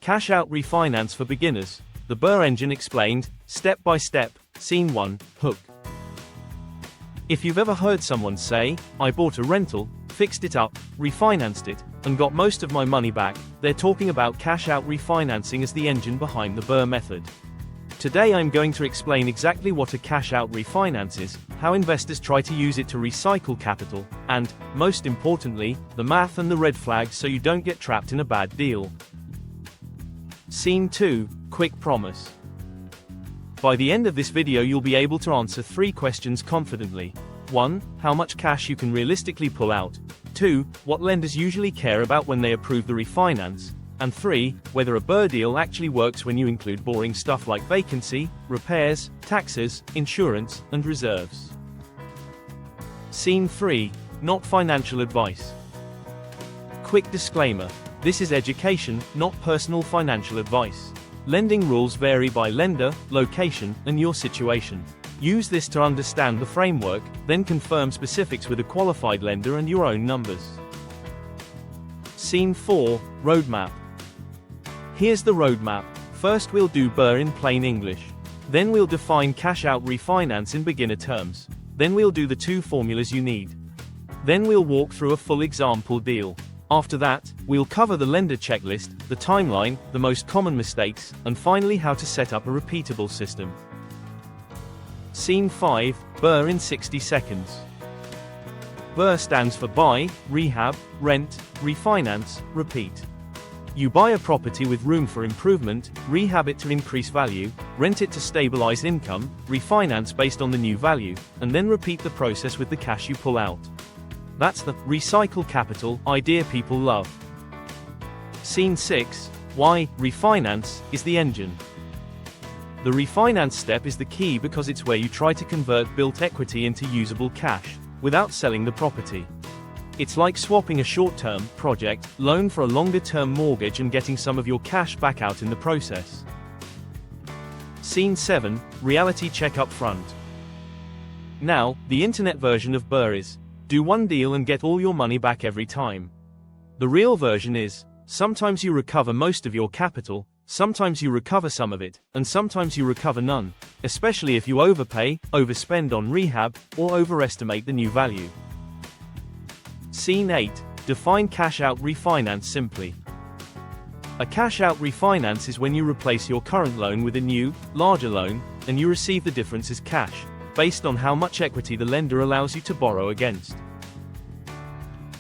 Cash out refinance for beginners. The BRRRR engine explained, step by step. Scene 1, hook. If you've ever heard someone say, I bought a rental, fixed it up, refinanced it, and got most of my money back, they're talking about cash out refinancing as the engine behind the BRRRR method. Today I'm going to explain exactly what a cash out refinance is, how investors try to use it to recycle capital, and, most importantly, the math and the red flags so you don't get trapped in a bad deal. Scene 2, quick promise. By the end of this video you'll be able to answer 3 questions confidently. 1. How much cash you can realistically pull out. 2. What lenders usually care about when they approve the refinance. And 3. Whether a BRRRR deal actually works when you include boring stuff like vacancy, repairs, taxes, insurance, and reserves. Scene 3. Not financial advice. Quick disclaimer. This is education, not personal financial advice. Lending rules vary by lender, location, and your situation. Use this to understand the framework, then confirm specifics with a qualified lender and your own numbers. Scene 4, roadmap. Here's the roadmap. First we'll do BRRRR in plain English. Then we'll define cash out refinance in beginner terms. Then we'll do the 2 formulas you need. Then we'll walk through a full example deal. After that, we'll cover the lender checklist, the timeline, the most common mistakes, and finally how to set up a repeatable system. Scene 5, BRRRR in 60 seconds. BRRRR stands for buy, rehab, rent, refinance, repeat. You buy a property with room for improvement, rehab it to increase value, rent it to stabilize income, refinance based on the new value, and then repeat the process with the cash you pull out. That's the recycle capital idea people love. Scene 6, why refinance is the engine. The refinance step is the key because it's where you try to convert built equity into usable cash, without selling the property. It's like swapping a short-term project loan for a longer-term mortgage and getting some of your cash back out in the process. Scene 7, reality check up front. Now, the internet version of BRRRR is, do one deal and get all your money back every time. The real version is, sometimes you recover most of your capital, sometimes you recover some of it, and sometimes you recover none, especially if you overpay, overspend on rehab, or overestimate the new value. Scene 8, define cash out refinance simply. A cash out refinance is when you replace your current loan with a new, larger loan, and you receive the difference as cash, based on how much equity the lender allows you to borrow against.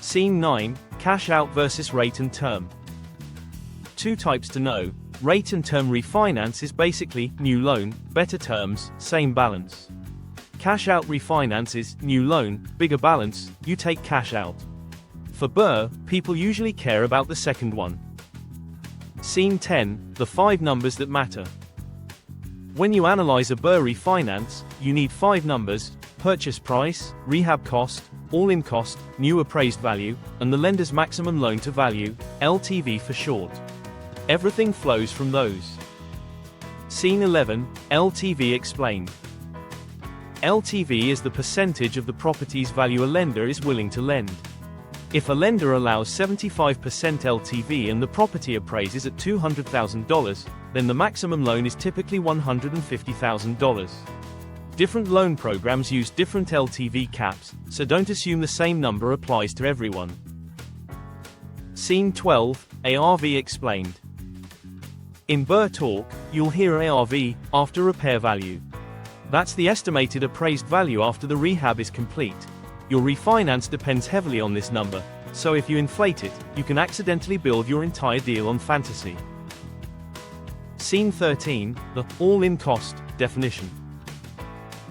Scene 9, cash out versus rate and term. 2 types to know. Rate and term refinance is basically new loan, better terms, same balance. Cash out refinance is new loan, bigger balance, you take cash out. For BRRRR, people usually care about the second one. Scene 10, the 5 numbers that matter. When you analyze a BRRRR refinance, you need 5 numbers: purchase price, rehab cost, all-in cost, new appraised value, and the lender's maximum loan to value, LTV for short. Everything flows from those. Scene 11, LTV explained. LTV is the percentage of the property's value a lender is willing to lend. If a lender allows 75% LTV and the property appraises at $200,000, then the maximum loan is typically $150,000. Different loan programs use different LTV caps, so don't assume the same number applies to everyone. Scene 12, ARV explained. In BRRRR talk, you'll hear ARV, after repair value. That's the estimated appraised value after the rehab is complete. Your refinance depends heavily on this number, so if you inflate it, you can accidentally build your entire deal on fantasy. Scene 13, the all-in cost definition.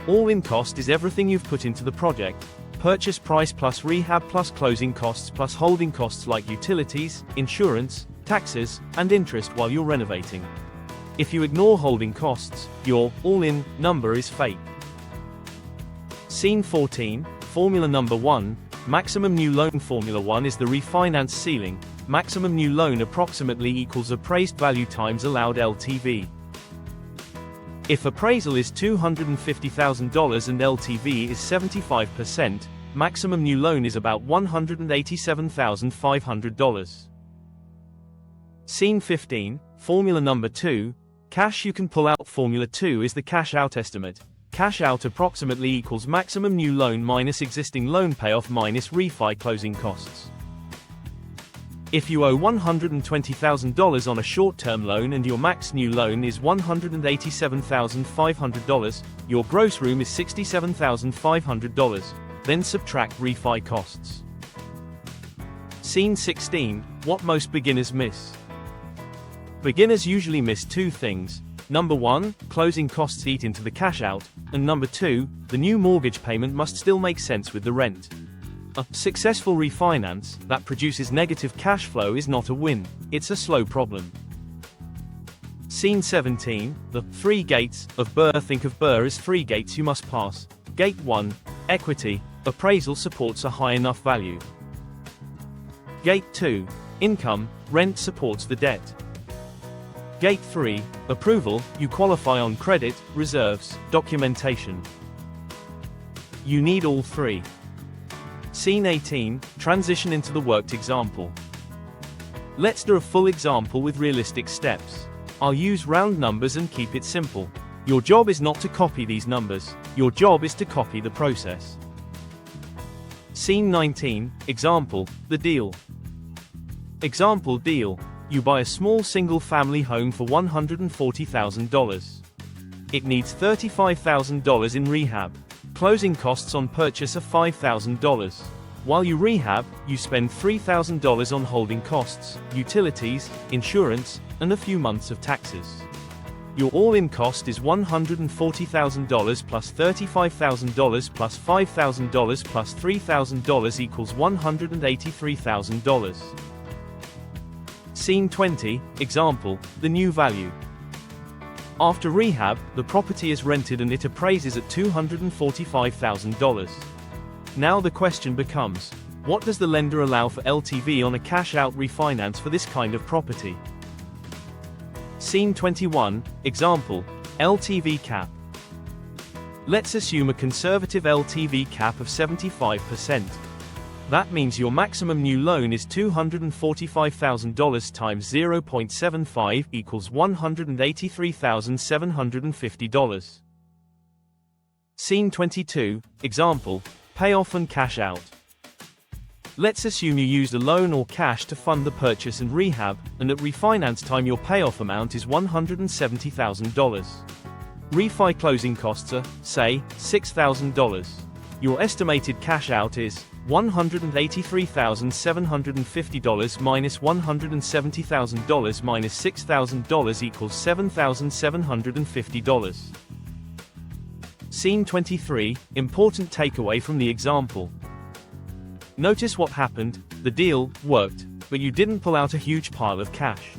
All-in cost is everything you've put into the project. Purchase price plus rehab plus closing costs plus holding costs like utilities, insurance, taxes, and interest while you're renovating. If you ignore holding costs, your all-in number is fake. Scene 14, Formula number 1, maximum new loan. Formula 1 is the refinance ceiling. Maximum new loan approximately equals appraised value times allowed LTV. If appraisal is $250,000 and LTV is 75%, maximum new loan is about $187,500. Scene 15, Formula number 2, cash you can pull out. Formula 2 is the cash out estimate. Cash out approximately equals maximum new loan minus existing loan payoff minus refi closing costs. If you owe $120,000 on a short-term loan and your max new loan is $187,500, your gross room is $67,500, then subtract refi costs. Scene 16, what most beginners miss. Beginners usually miss two things. Number 1, closing costs eat into the cash out, and number 2, the new mortgage payment must still make sense with the rent. A successful refinance that produces negative cash flow is not a win, it's a slow problem. Scene 17, the 3 gates of BRRRR. Think of BRRRR as 3 gates you must pass. Gate 1, equity, appraisal supports a high enough value. Gate 2, income, rent supports the debt. Gate 3, approval, you qualify on credit, reserves, documentation. You need all 3. Scene 18, transition into the worked example. Let's do a full example with realistic steps. I'll use round numbers and keep it simple. Your job is not to copy these numbers, your job is to copy the process. Scene 19, example, the deal. Example deal. You buy a small single-family home for $140,000. It needs $35,000 in rehab. Closing costs on purchase are $5,000. While you rehab, you spend $3,000 on holding costs, utilities, insurance, and a few months of taxes. Your all-in cost is $140,000 plus $35,000 plus $5,000 plus $3,000 equals $183,000. Scene 20, example, the new value. After rehab, the property is rented and it appraises at $245,000. Now the question becomes, what does the lender allow for LTV on a cash-out refinance for this kind of property? Scene 21, example, LTV cap. Let's assume a conservative LTV cap of 75%. That means your maximum new loan is $245,000 times 0.75 equals $183,750. Scene 22, example, payoff and cash out. Let's assume you used a loan or cash to fund the purchase and rehab, and at refinance time your payoff amount is $170,000. Refi closing costs are, say, $6,000. Your estimated cash out is $183,750 minus $170,000 minus $6,000 equals $7,750. Scene 23, important takeaway from the example. Notice what happened, the deal worked, but you didn't pull out a huge pile of cash.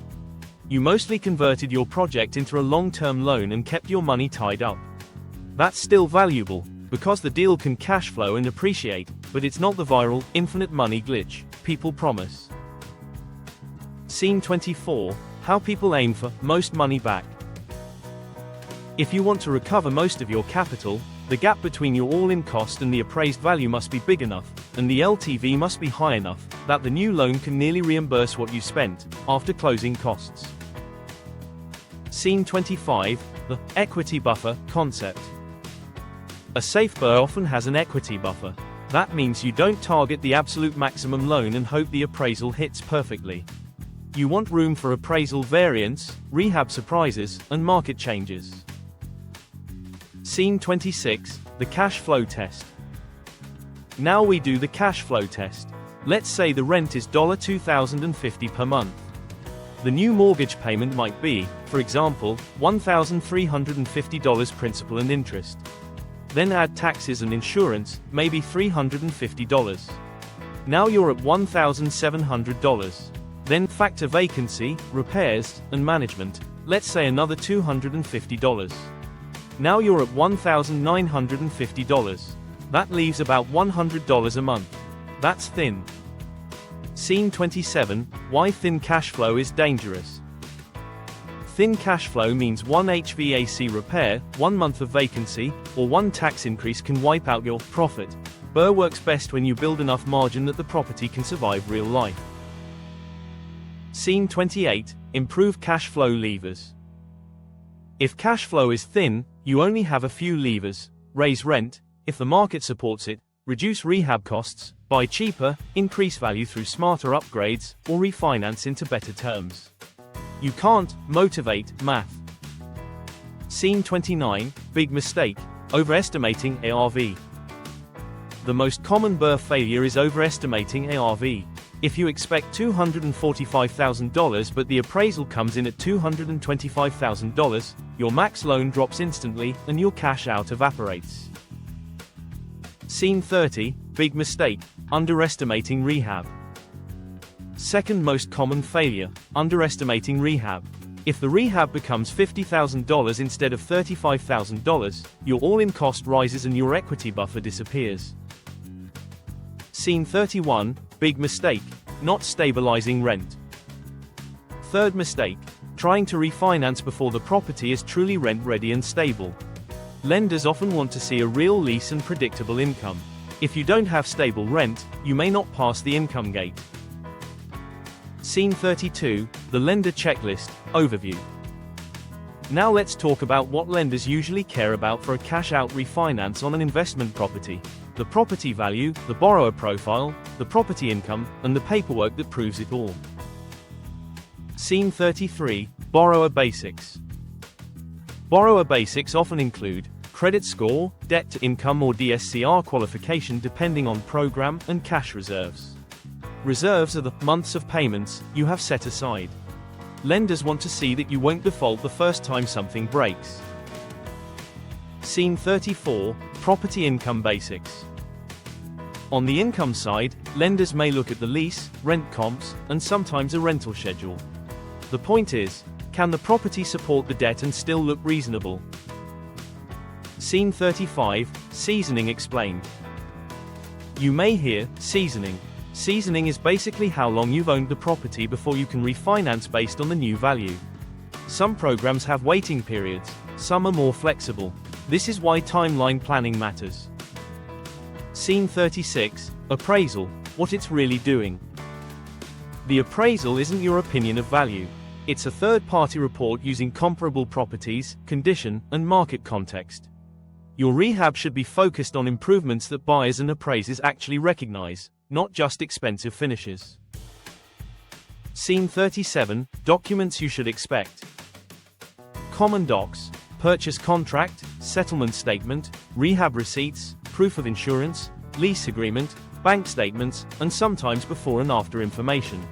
You mostly converted your project into a long-term loan and kept your money tied up. That's still valuable, because the deal can cash flow and appreciate, but it's not the viral, infinite money glitch people promise. Scene 24, how people aim for most money back. If you want to recover most of your capital, the gap between your all-in cost and the appraised value must be big enough, and the LTV must be high enough, that the new loan can nearly reimburse what you spent, after closing costs. Scene 25, the equity buffer concept. A safe BRRRR often has an equity buffer. That means you don't target the absolute maximum loan and hope the appraisal hits perfectly. You want room for appraisal variance, rehab surprises, and market changes. Scene 26, the cash flow test. Now we do the cash flow test. Let's say the rent is $2,050 per month. The new mortgage payment might be, for example, $1,350 principal and interest. Then add taxes and insurance, maybe $350. Now you're at $1,700. Then factor vacancy, repairs, and management, let's say another $250. Now you're at $1,950. That leaves about $100 a month. That's thin. Scene 27, why thin cash flow is dangerous. Thin cash flow means one HVAC repair, 1 month of vacancy, or one tax increase can wipe out your profit. BRRRR works best when you build enough margin that the property can survive real life. Scene 28, improve cash flow levers. If cash flow is thin, you only have a few levers: raise rent, if the market supports it, reduce rehab costs, buy cheaper, increase value through smarter upgrades, or refinance into better terms. You can't motivate math. Scene 29, big mistake, overestimating ARV. The most common BRRRR failure is overestimating ARV. If you expect $245,000 but the appraisal comes in at $225,000, your max loan drops instantly and your cash out evaporates. Scene 30, big mistake, underestimating rehab. Second most common failure, underestimating rehab. If the rehab becomes $50,000 instead of $35,000, your all-in cost rises and your equity buffer disappears. Scene 31, big mistake, not stabilizing rent. Third mistake, trying to refinance before the property is truly rent-ready and stable. Lenders often want to see a real lease and predictable income. If you don't have stable rent, you may not pass the income gate. Scene 32, the lender checklist, overview. Now let's talk about what lenders usually care about for a cash-out refinance on an investment property: the property value, the borrower profile, the property income, and the paperwork that proves it all. Scene 33, borrower basics. Borrower basics often include credit score, debt-to-income or DSCR qualification depending on program, and cash reserves. Reserves are the months of payments you have set aside. Lenders want to see that you won't default the first time something breaks. Scene 34, property income basics. On the income side, lenders may look at the lease, rent comps, and sometimes a rental schedule. The point is, can the property support the debt and still look reasonable? Scene 35, seasoning explained. You may hear seasoning. Seasoning is basically how long you've owned the property before you can refinance based on the new value. Some programs have waiting periods, some are more flexible. This is why timeline planning matters. Scene 36, appraisal, what it's really doing. The appraisal isn't your opinion of value. It's a third-party report using comparable properties, condition, and market context. Your rehab should be focused on improvements that buyers and appraisers actually recognize, not just expensive finishes. Scene 37, documents you should expect. Common docs: purchase contract, settlement statement, rehab receipts, proof of insurance, lease agreement, bank statements, and sometimes before and after information.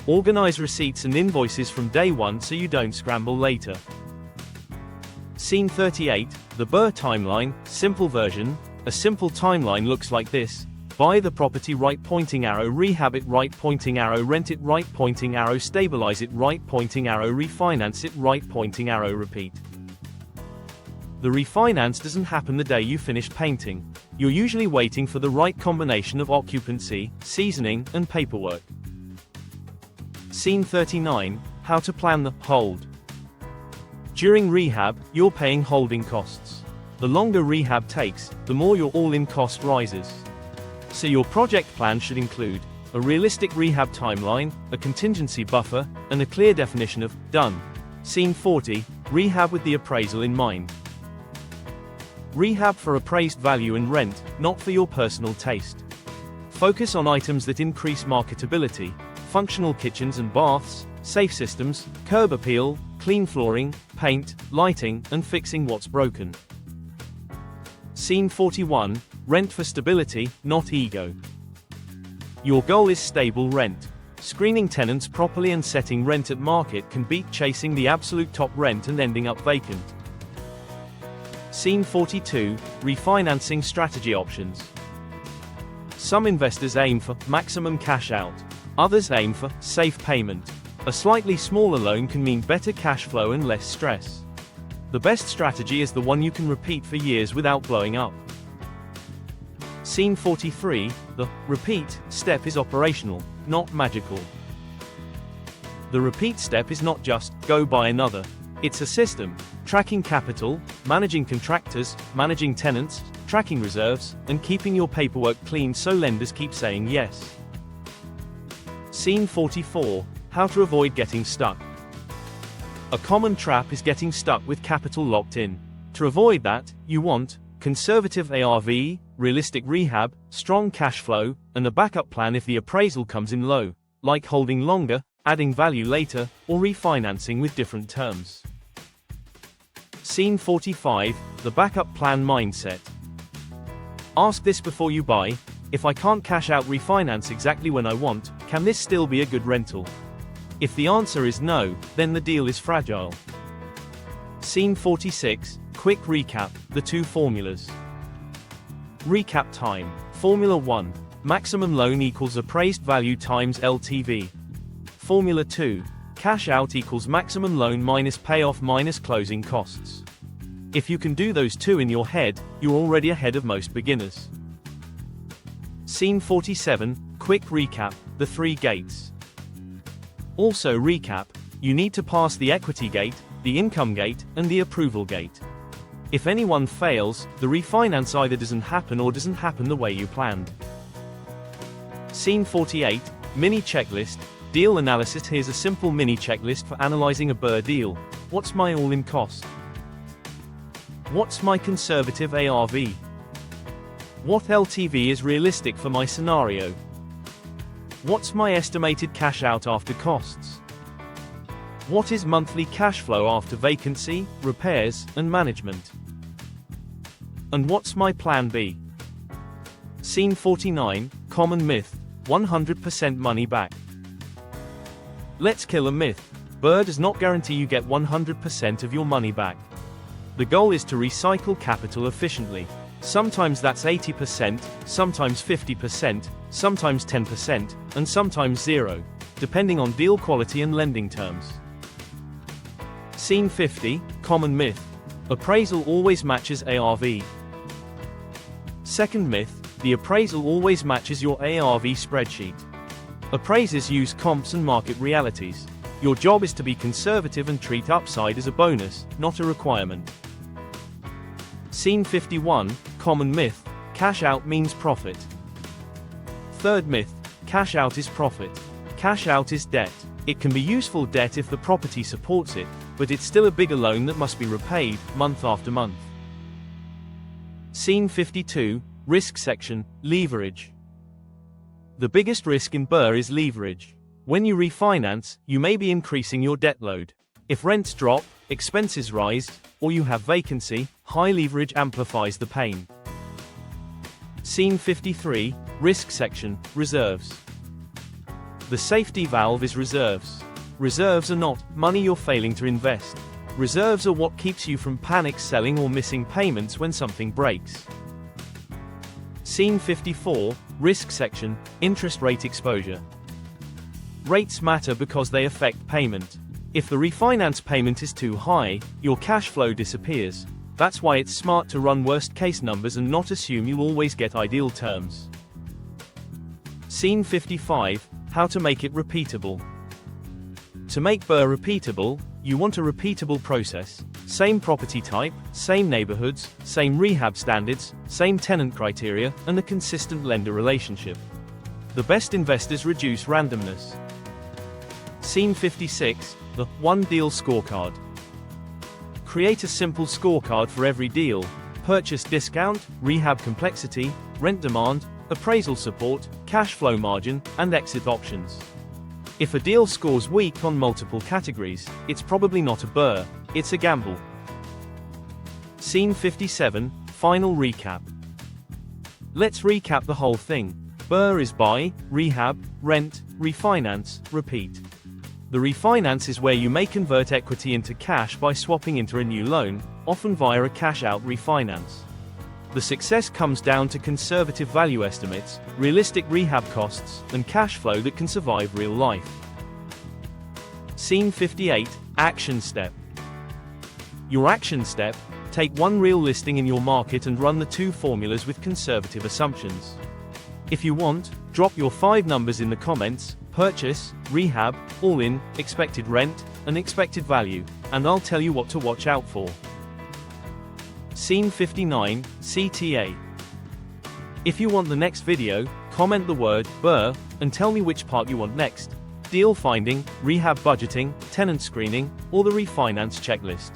Organize receipts and invoices from day one so you don't scramble later. Scene 38, the BRRRR timeline, simple version. A simple timeline looks like this: buy the property, right pointing arrow, rehab it, right pointing arrow, rent it, right pointing arrow, stabilize it, right pointing arrow, refinance it, right pointing arrow, repeat. The refinance doesn't happen the day you finish painting. You're usually waiting for the right combination of occupancy, seasoning, and paperwork. Scene 39, how to plan the hold. During rehab, you're paying holding costs. The longer rehab takes, the more your all-in cost rises. So your project plan should include a realistic rehab timeline, a contingency buffer, and a clear definition of done. Scene 40, rehab with the appraisal in mind. Rehab for appraised value and rent, not for your personal taste. Focus on items that increase marketability: functional kitchens and baths, safe systems, curb appeal, clean flooring, paint, lighting, and fixing what's broken. Scene 41, rent for stability, not ego. Your goal is stable rent. Screening tenants properly and setting rent at market can beat chasing the absolute top rent and ending up vacant. Scene 42, refinancing strategy options. Some investors aim for maximum cash out. Others aim for safe payment. A slightly smaller loan can mean better cash flow and less stress. The best strategy is the one you can repeat for years without blowing up. Scene 43, the repeat step is operational, not magical. The repeat step is not just go buy another. It's a system: tracking capital, managing contractors, managing tenants, tracking reserves, and keeping your paperwork clean so lenders keep saying yes. Scene 44, how to avoid getting stuck. A common trap is getting stuck with capital locked in. To avoid that, you want conservative ARV, realistic rehab, strong cash flow, and a backup plan if the appraisal comes in low, like holding longer, adding value later, or refinancing with different terms. Scene 45, the backup plan mindset. Ask this before you buy: if I can't cash out refinance exactly when I want, can this still be a good rental? If the answer is no, then the deal is fragile. Scene 46, quick recap, the two formulas. Recap time. Formula 1. Maximum loan equals appraised value times LTV. Formula 2. Cash out equals maximum loan minus payoff minus closing costs. If you can do those two in your head, you're already ahead of most beginners. Scene 47, quick recap, the three gates. Also recap, you need to pass the equity gate, the income gate, and the approval gate. If any one fails, the refinance either doesn't happen or doesn't happen the way you planned. Scene 48, mini checklist, deal analysis. Here's a simple mini checklist for analyzing a BRRRR deal. What's my all-in cost? What's my conservative ARV? What LTV is realistic for my scenario? What's my estimated cash out after costs? What is monthly cash flow after vacancy, repairs, and management? And what's my plan B? Scene 49, common myth, 100% money back. Let's kill a myth. BRRRR does not guarantee you get 100% of your money back. The goal is to recycle capital efficiently. Sometimes that's 80%, sometimes 50%, sometimes 10%, and sometimes 0, depending on deal quality and lending terms. Scene 50, common myth. Appraisal always matches ARV. Second myth, the appraisal always matches your ARV spreadsheet. Appraisers use comps and market realities. Your job is to be conservative and treat upside as a bonus, not a requirement. Scene 51, common myth, cash out means profit. Third myth, cash out is profit. Cash out is debt. It can be useful debt if the property supports it, but it's still a bigger loan that must be repaid, month after month. Scene 52, risk section, leverage. The biggest risk in BRRRR is leverage. When you refinance, you may be increasing your debt load. If rents drop, expenses rise, or you have vacancy, high leverage amplifies the pain. Scene 53, risk section, reserves. The safety valve is reserves. Reserves are not money you're failing to invest. Reserves are what keeps you from panic selling or missing payments when something breaks. Scene 54, risk section, interest rate exposure. Rates matter because they affect payment. If the refinance payment is too high, your cash flow disappears. That's why it's smart to run worst-case numbers and not assume you'll always get ideal terms. Scene 55, how to make it repeatable. To make BRRRR repeatable, you want a repeatable process. Same property type, same neighborhoods, same rehab standards, same tenant criteria, and a consistent lender relationship. The best investors reduce randomness. Scene 56, the one deal scorecard. Create a simple scorecard for every deal: purchase discount, rehab complexity, rent demand, appraisal support, cash flow margin, and exit options. If a deal scores weak on multiple categories, it's probably not a BRRRR, it's a gamble. Scene 57, final recap. Let's recap the whole thing. BRRRR is buy, rehab, rent, refinance, repeat. The refinance is where you may convert equity into cash by swapping into a new loan, often via a cash-out refinance. The success comes down to conservative value estimates, realistic rehab costs, and cash flow that can survive real life. Scene 58, action step. Your action step: take one real listing in your market and run the two formulas with conservative assumptions. If you want, drop your 5 numbers in the comments: purchase, rehab, all-in, expected rent, and expected value, and I'll tell you what to watch out for. Scene 59, CTA. If you want the next video, comment the word BRRRR and tell me which part you want next. deal finding, rehab budgeting, tenant screening, or the refinance checklist.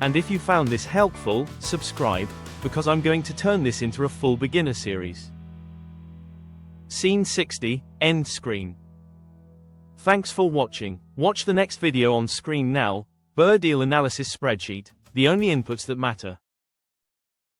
And if you found this helpful, subscribe, because I'm going to turn this into a full beginner series. Scene 60, End Screen. Thanks for watching. Watch the next video on screen now. BRRRR Deal Analysis Spreadsheet, the only inputs that matter.